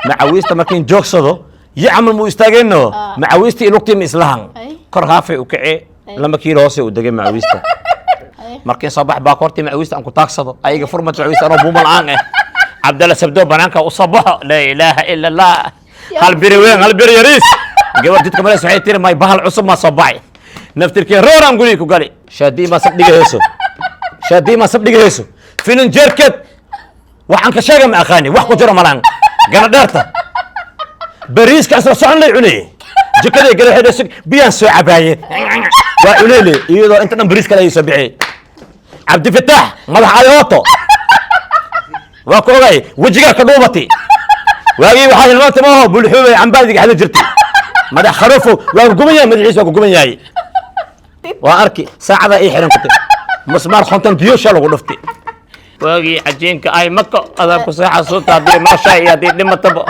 معويسته مركين جوكسدو يعمل مو استاجينو معويستي لوقتي مسلهن كرهافي وكعي لما كيلو هوسي ودقي معويسته مركين صباح باكورتي معويسته انكو تاكسدو ايغا فرمه معويسته انا بوما الان عبد الله سبدو بنانكا وصبح لا اله الا الله هالبري وين هالبري يريس قبل جدك مالس waxay tiri may bahal cusub ma soo baxay naftirkii rooraan guriga ku gali shaadii ma sabdhigayso filin jerked waxaan ka sheegay ma aqaani wax ku jiro malaan gana dheerta bariiska asla socon lay cunay jikada gala xidhay biyaan soo cabaayeen waa culeele iyadoo inta dhan bariiska la soo bixiyay Abdi Fattah madax ali wato waa ku ogay wajiga ka dhuubatay waagii waxaa ilmaanta ma aha bulxuubay cambaadiga xada jirtay madax kharafo waa gumayay madaxiisa waa gumayay waa arki saacada ay xiran kutay مسمار خنتم ديوشا لو دفتي واغي عجينك اي مكه ادا كو ساحه سوتا دي ما شاي يا دي دمتب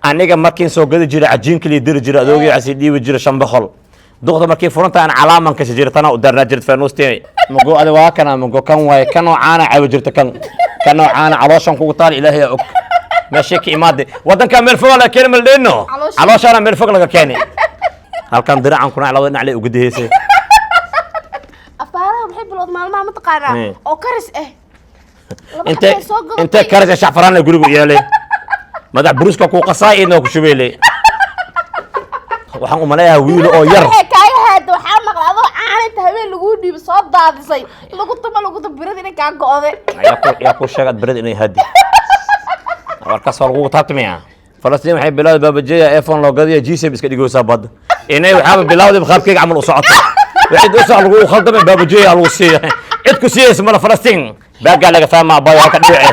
انيغا ماركين سو غدي جيرا عجينك لي دير جيرا ادوغي عسي ديو جيرا شنبخل دوقدا ماركي فرنتا ان علامه كش جيرتنا ودرنا جيرت فانوستي مغو ادي وا كان مغو كان واي كانو عانا عاو جيرت كانو عانا علوشن كو طال الهي اوك ماشي كي ماده ودن كامل فوق لا كلمه لينو علوشنا ميل فوق لا كاني halkan diracan kuna labada dhinac lay ugu daheysay maalmaha ma taqaanaa oo karis انت كرز شعفران غريغو يالي مدح بروسكا كو قصايدنا ku shubeelay waxaan u maleeyaa wiil oo yar kaaga haad waxa maqlaado aaninta habeen lagu dhiib soo daadisay lagu tabirad inay ka go'day yaa ku sheegad birad inay hadi warkaas waa lagu taabtamiya Falastiin waxay bilaawday baabajeeya iPhone loo gadiyo G7 iska dhigaysa bad inay waxa bilaawday qaabkayga amal u socoto waxay u soo lagu khaldamay baabajeeya lagu siiyay cid ku siiyay ma Falastiin باقي لك فاهم ابويا كدوعي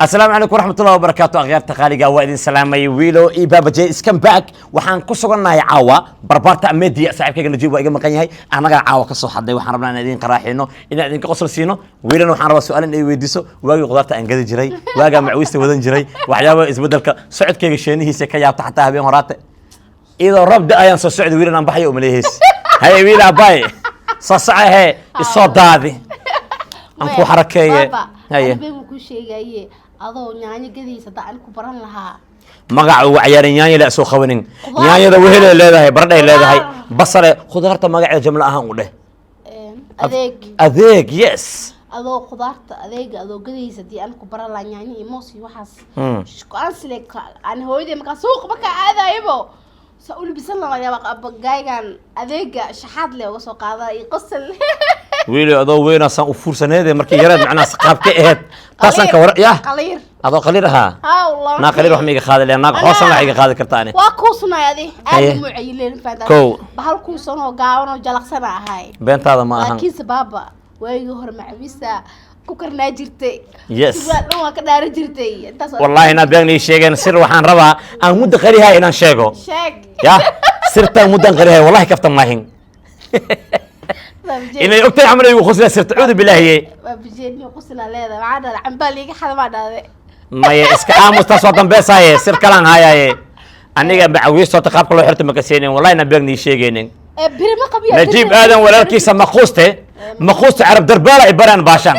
السلام عليكم ورحمه الله وبركاته اغيار تقاليقا وادين سلامي ويلو اي بابا جي اسكم باك waxaan ku suganahay caawa barbarta media saaxiibkayga najiib waa iga maqan yahay anaga caawa ka soo xaday waxaan rabnaa inaan idin qaraaxino inaan idin qosol siino wiilan waxaan rabaa su'aal in ay weydiiso waagi qudarta aan gadi jiray waaga macwiista wadan jiray waxyaabo isbedelka socodkayga sheenihiisa ka yaabta xataa habeen horaate idoo rabda ayaan soo socday wiilan aan baxay oo maleeheys hay wiila baay soo sacahe isoo daadi anku xarakeeye haye been ku sheegaye adoo nyaanya gadiisa daan ku baran lahaa magacu wacyaar nyaanya la soo qabanin nyaanyada wehel leedahay baradhay leedahay basale khudaarta magaceeda jamla ahaan u dheh adeeg yes adoo khudaarta adeega adoo gadiisa daan ku baran lahaa nyaanya iyo moos iyo waxaas aan silek aan hooyadii markaa suuq markaa aadaybo سأقول بسلا يا بقايgan adeega shaxaad leh uga soo qaaday qosol wiili adoo weena san u fursaneede markii yareed macna qaab ka aheed taasan ka war ya qaliir adoo qaliir ha والله na qaliir wax miiga qaadi leena xoosan wax iga qaadi kartaa waa ku sunaayadi aad mu ciileen faada bahal ku soo gaawan oo jalaqsana ahay beentaada ma ahan laakiin sababa waayigi hor macbisa ku karnaa jirtay yes waa ka dhaar jirtay wallahi na beegni sheegeen sir waxaan rabaa aan muddo qariha inaan sheego sheeg ya sirta muddo qariha wallahi kaftan maahin inay ogtay amal igu khosla sirta uud bilaahiye baabjeeni qosla leedahay waxa cambaliga xalma dhaade maya iska aamus taas oo dambeysaaye sir kalaan hayaye aniga macwiisto taqaabka loo xirto makaseenin wallahi na beegni sheegeenin birima qabiya najiib aadan walaalkiisa maquuste carab darbaala ibaraan baashan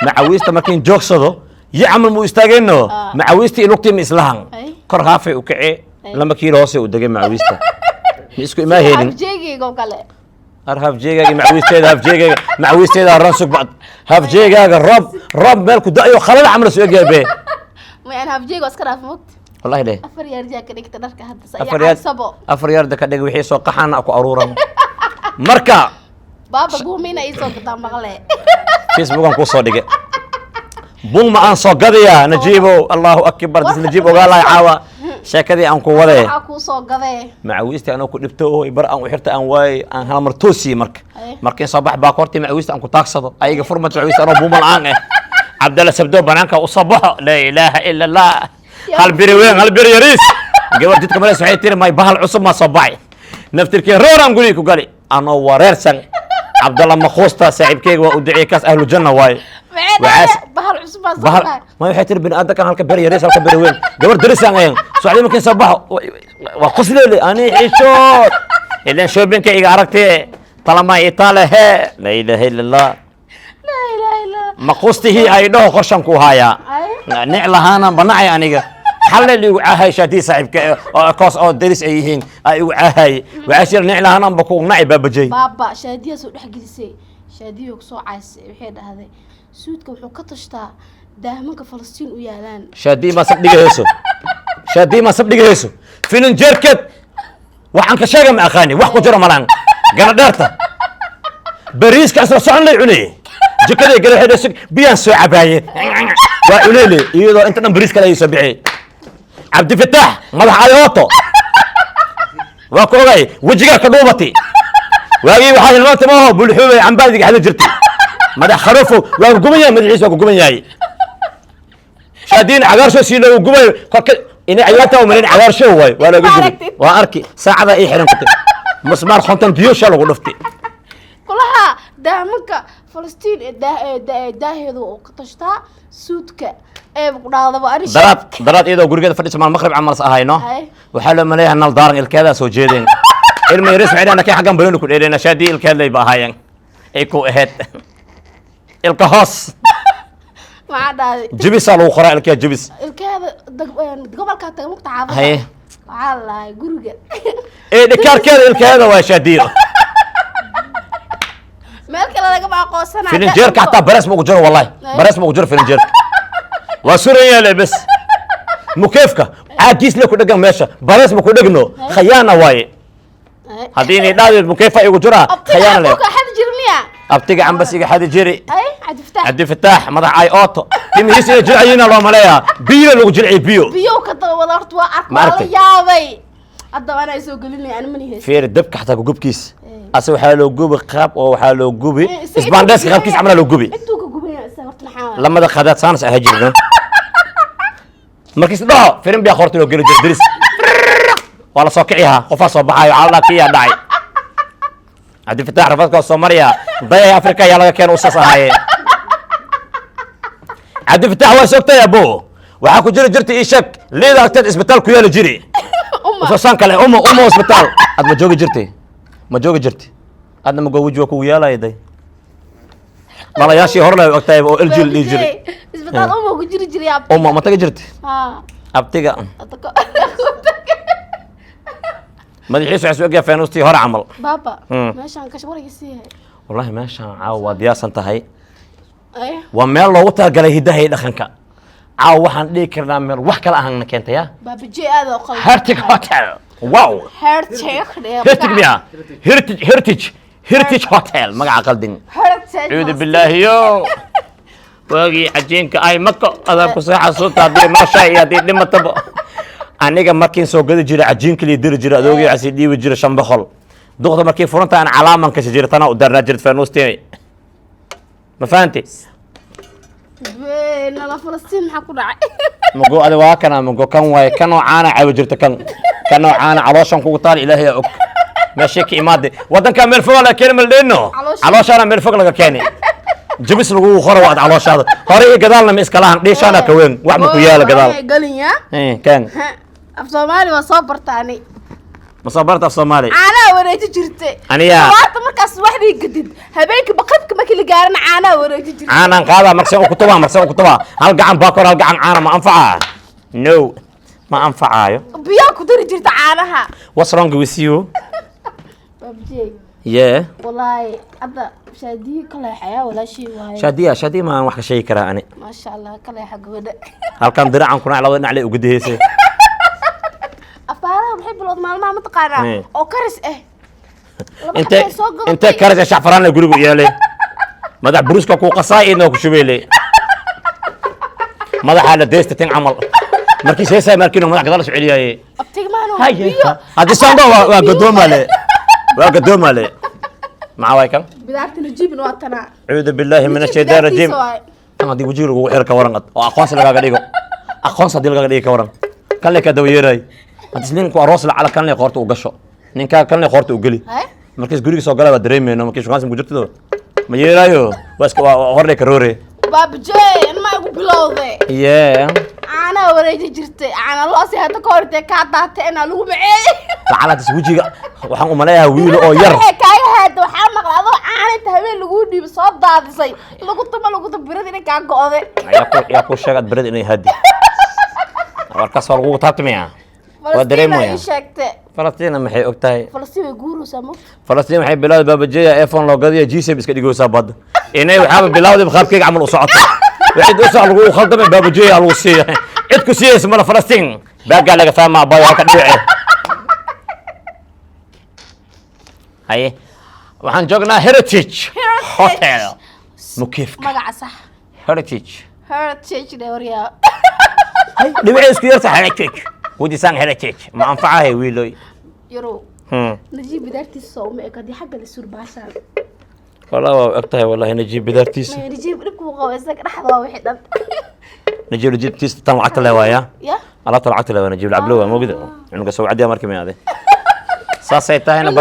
معويسته مركين جوكسدو يعمل مو استاجينو معويستي لوقتي مسلهن كرهافي وكعي لما كيلو هوسي ودقي معويسته اسكو ما هيدين جيجي قو كله هاف جيجا معويستي هذا راسك بعد هاف جيجا رب مالكو دايو خلال عمل سوق جايبه ما انا هاف جيجا اسكر افموت والله ليه افريار جاك ديك درك هدا افريار دك دغ وخي سو قحان اكو ارورن marka بابا قومينا ايسو قدام مقله فيسبوك ان كو سو دغه بون ما ان سو غديا نجيبو الله اكبر دس نجيبو قال لا عاوا شيكدي ان كو وده waxa ku soo gaday macwiista aan ku dhibto oo ibar aan u xirta aan waay aan hal mar toosi markii sabax baa korti macwiista aan ku taagsado ayaga furmad macwiista aan buumal aan Abdalla sabdo banaanka u sabax la ilaaha illa allah hal biri weyn hal biri yariis gabar jidka malees waxay tiri may bahal cusub ma sabax naftirkii rooraan guri ku gali anoo wareersan Abdalla Makhusta saaxiibkayga waa u duceeyay kaas ahlu janna waay bahal cusub sabax ما يحتر بن ادك كان هلك بري ريس هلك بري وين قبر درسان اين سعودي ممكن صباح وقصلي لي اني عيشوت الا شوبينك ايغا aragtay طالما ايطاليا لا اله الا الله لا اله الا مقصته أي ده قرشان كوهايا أي نعلها أنا بناعي أنيجا حل اللي وعاهي شادي صاحب كاس أو درس أيهين أي وعاهي وعشر نعلها أنا بكون نعي بابجي بابا شادية سو دحجلسي شادية كسو عايس وحيد هذا سودك وحو كتشتا داهمك فلسطين ويالان شادي ما سب دقيقة يسو شادي ما سب دقيقة يسو فين جركت وحن كشاجة مع أخاني وحكو جرى ملان قردرته بريس كأسر صعن لي عليه جكلي قال هذا سك بيان سو عباية وعليلي إذا أنت بريس كلا يسبعي عبد الفتاح ملح على أوتو وكوغاي وجهك كدوبتي واجي واحد الموت ما هو بالحوي عم بالك هذا جرتي مدح خروفه وقوميا مدعيس وقوميا شادين عقارشو سيلو وقوميا إني عيالته ومنين عقارشو واي ولا قلت وأركي ساعة إيه حرم كنت مسمار خنتم بيوش لو قلفتي كلها داهمك فلسطين داهيدو كتشتا سودك ايه بقراضه واري درات إذا قرقة فدي سمان المغرب عمل صاحينه هاي وحلو مليها نال دارن الكذا سو جيدين ilma yaris waxay dhahan kii xaqan baynu ku dheereena shaadi ilka lay baahayan ay ku aheed ilka hoos ma dhaday jibis lagu qoraa ilka jibis ilkaada gobolka taga mugta caafada haye waxa la guriga ee dhikaarkeeda ilkaada waa shaadiyo meel kale laga baa qoosana filinjeerka hataa baras ma ku jiro wallahi baras ma ku jiro filinjeerka waa suraya lebes mukeefka عاجيس لك ودقن ماشا بلاش بكو دقنو خيانة واي هديني دادي مكيفة يقول جرا خيانة لك حد جرمية أبتقى عم بس يجي حد جري أي عدي فتاح مضح عاي أوتو كم يسي جرعينا لو ملايا بيو لو جرعي بيو كتا ولارت وقعت والله يابي أدى أنا يسوق لي أنا مني هيس فير الدبك حتى قوب كيس أسوي حاله قوب خاب أو حاله قوبي إسبان داس خاب كيس عمله قوبي أنتو قوبي سافرت الحال لما ده خدات سانس أهجرنا markiis dhaho firin biya qortay oo geli diris wala soo kiciha qofa soo baxay alla kiya dhacay hadii fitax rafadka Soomaaliya bay Afrika yaa laga keenay usas ahaye hadii fitax waa sogtay abo waxa ku jira jirtay ishak leeda agteed isbitaal ku yaala jiri umma san kale umma isbitaal ad ma joogi jirtay adna ma gow wajho ku yaalay malayaashii hor la ogtay oo iljil li jiri isbitaal umma ku jiri umma ma taga jirtay abtiga madaxiisu waxay soo gaafeen feenusti hor amal baba meeshan ka shaqeeyay wallahi meeshan caawa diyaasan tahay ay waa meel loogu talagalay hidaha dhaqanka caawa waxaan dhigi karnaa meel wax kala ahaan keentay baba jee aad oo qalad Heritage Hotel wow Heritage Hotel magaca qaldin عيد بالله يو واجي عجينك اي مكة هذا كساحة صوت هذه ما شاء هذه لما تبغى أنا مركين سوق قد جرى عجينك اللي يدير جرى دوجي عسيدي وجرى شنبخل ضغط مركين فرنتا أنا علامة كشجرة أنا ودرنا جرت فانوس تاني ما فهمتي؟ بين الله فلسطين حكوا رعي مجو هذا واكنا مجو كانوا عانا عوجرت كانوا عانا علاشان كوطال إلهي أوك ماشي كي مادي ودن كان مرفوق على كلمة لأنه علاشان مرفوق لك كاني جبس لغو خروات علاشان هري قدالنا مسكلان ليش أنا كوين واحد مكويالا قدال قالين إيه كان في صومالي وصبر تاني مصابرت في صومالي أنا وريت جرتي أنا يا وقت مركز واحد يجدد هبيك بقتك ما كل قارن أنا وريت جرتي أنا قاعدة مرسوم كتبها هل قاعد باكر هل قاعد أنا ما أنفعها نو ما أنفعها بياكو دري جرت عنها What's wrong with you بابجي yeah والله هذا شادي كله حياة ولا شيء واي شادي ما وحكي شيء كرا أنا ما شاء الله كله حق وده هل كان درع عن كنا على ودنا عليه وقديسه أفعله بحب الوضع ما متقارع أو كرس انت كرس يا شعفران يقولوا يا لي ماذا بروسك كو قصايد نو كشبيلي ماذا حال ديست تين عمل مركز هيسا مركينو ماذا قدرش عليا أبتيك مانو هاي هذا ساندا وقدوم عليه مع وايكم بدأت نجيب نواتنا أعوذ بالله من الشيطان الرجيم أنا دي وجيرو وحيرك ورنقط وأخوانس لقا قديقو أخوانس دي لقا قديقو ورن كان لك دويراي هتسلين كو أروس على كان لي قورتو وقشو نينكا كان لي قورتو وقلي مركز قولي سو قلا بدريمي نو مركز شوانس مجرت دو ما يرايو بس هورلي كروري باب جاي أنا ما أقول بلوضي أنا وريتي جرتي أنا لاسي هذا كورتي كاتات أنا لو معي لعلة تسويجي وحن أملاها ويلو أو ير كاي هذا وحن مقلادو أنا تهمين لقود dhiibay soo daadisay lagu birada inay kaa go'day yaa ku sheegad berad inay hadi warkaas waa lagugu taabtamaya waa dareemaya sheegtay falastiin maxay og tahay falastiin way guuraysaa ma falastiin waxay bilowday baabajeeya iphone loo gadiya g7 iska dhigaysaa badda inay waxaaba bilowday qaabkayga camal u socoto waxay u socod lagu khaldamay baabajeeya lagu siiyay cid ku siiyaysa mala falastiin baagaa laga fahmaa bayo halka dhibice haye waxaan joognaa heritage hotel mukiifka magaca sax heritage waryaa dhibice isku yarta heritage وديسان هيريتيج ما انفعها ويلوي يرو نجيب بدارتيس سو ما كدي حق السور باشا والله اكتها والله نجيب بدارتيس نجيب لكم قوسك دحدا وحدد نجيب تيس طلعت له ويا يا الله طلعت له نجيب العبلوه مو كده انو سو عدي مركي ما هذه ساسيتها هنا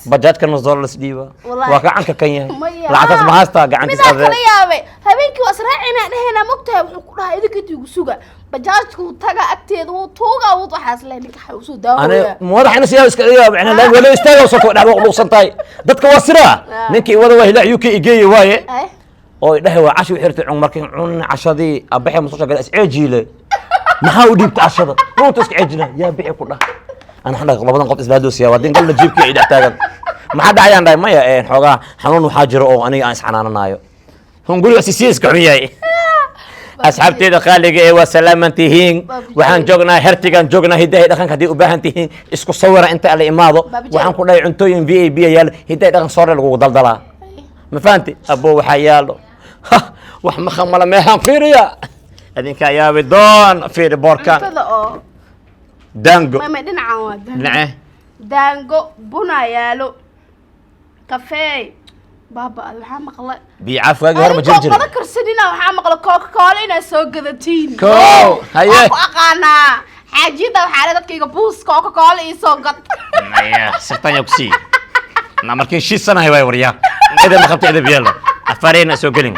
بجات كان نزول لسديبا واقع عنك كيان لعكس ما هاستا قاعد تسافر يابي هبينك واسراعنا هنا مقتها وحو كدها idinka tigu suga bajaajku taga agteedu tuuga uu waxaas leeyahay waxa uu soo daawo انا مودحنا سيا اسك يعني لا ولا استاغ soo dhaw luqsantaay dadka waa sira ninkii wada waa ilaa UK igeey waaye oo dhahay waa casho xirtay markii cun cashadii abaxay musqasha gal isceejiile maxaa u dhiibta cashada runta iska ceejina yaa bixi ku dhah أنا حنا labadan qof isla doosiya wadin gal najiibkii ida taagan maxaa dhacayaan dhahay maya xogaa xanuun waxa jiro oo aniga aan isxanaananayo hun guriga siisiiska xumiyay asxaabteeda qaaliga ee waa salaamantihiin waxaan joognaa hertigan joognaa hidahay dhaqanka hadii u baahan tihiin isku sawira inta la imaado waxaan ku dhahay cuntooyin VIP yaal hidahay dhaqan soore lagu daldalaa ma fahanti abo waxa yaalo wax ma khamala meehan fiiriya adinka yaabi doon fiiri boorkan دانجو ما دينعان waa نعه دانجو بنا yaalo كافيه بابا waxa maqlay بيعاف واقي هرب جرجر ما karsanina waxa maqlay coca cola ina soo gadatiin haye aqaana xaajida waxa la dadkayga buus coca cola ii soo gad maya sirtan yoksi na markii shi sanahay way wariya ida ma qabtay ida biyalo afarina soo galin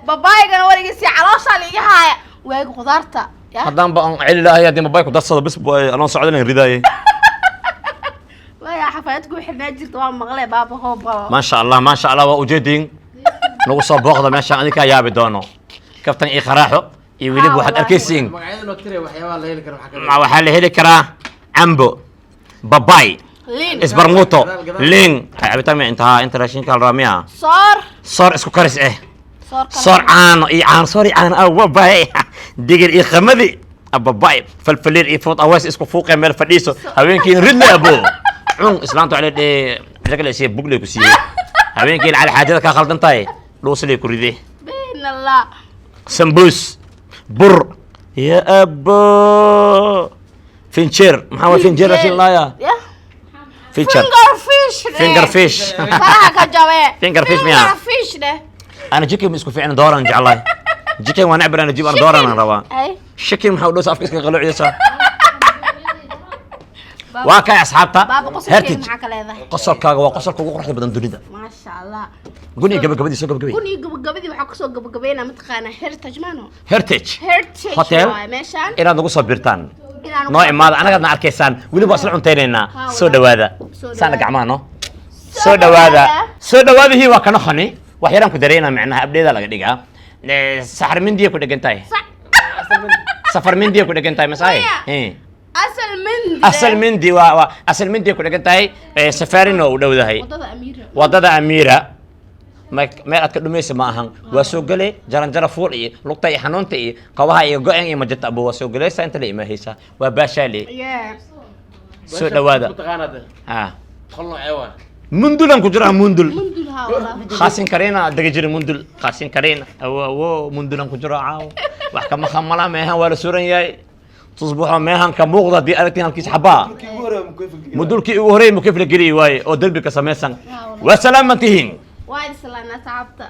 babaaygan warigiisi caloosha liiga haaya waagi qudaarta haddaan baan celi lahay haddii mobaylku darsado bis anoo socdan ridaayay waya xafaayadku xirnaa jirta waa maqlay baaba hooba ما شاء الله waa ujeedin nagu soo booqda meesha adinka yaabi doono kaftan ii qaraaxo iyo wiliba waxaad arkaysiin waxaa la heli karaa cambo babay isbarmuuto liin cabitaan ma intaha inta raashinka alraamiya soor isku karis صار عان اي عان صار عان او باي دقر اي خمدي ابا باي فلفلير اي فوت اواس اسكو فوق ميل فديسو هاوينكي رد ابو عون اسلامتو على دي رجل شي بوغلي كسي هاوينكي على حاجه كا خلدنتاي لوسلي كريدي بين الله سمبوس بر يا ابو فينشير محاول فينشير عشان لا يا فينشير فينجر فيش فينجر فيش ميا فيش ده أنا جيكي مسكو في عنا دوران جعلاي جيكي وانا عبر أنا جيب أنا دوران أنا روا شكل محاول دوس أفكس كغلو عيسى واقع أصحابتا هرتج قصر كاغا وقصر كوكو قرحي بدن دونيدا ما شاء الله قولي قبل سو قبل قولي قبل وحا كسو قبلنا متقانا هرتج مانو هرتج هوتيل ميشان إنا نغو صبرتان نوع ما أنا قد نعركيسان ولي بوصل عنتينينا سو دوادا سانا قعمانو سو دوادا هي واكنا خني waxyaraan ku dareena macnaha abdeeda laga dhigaa saxar mindiya ku dhagantahay safar mindiya ku dhagantahay masaay asal mindi waa asal mindiya ku dhagantahay safarino u dhowdahay wadada amira meel aad ka dhumaysa ma ahan waa soo galay jaranjara fuul iyo lugta iyo xanuunta iyo qabaha iyo go'an iyo majata abo waa soo galaysa inta la imaahaysa waa baashaale soo dhawaada qolno eewa مندل أنكو جرا مندل خاسين كرينا دقيجري مندل خاسين كرينا أو مندل أنكو جرا عاو وحكم خملا ماهن ولا سورن ياي تصبحوا ماهن كموغضة دي أرتين هالكيس حبا مندل كي وهري مكيف لقري واي أو دلبي كسميسان وسلامتهين وايد سلامة تعبت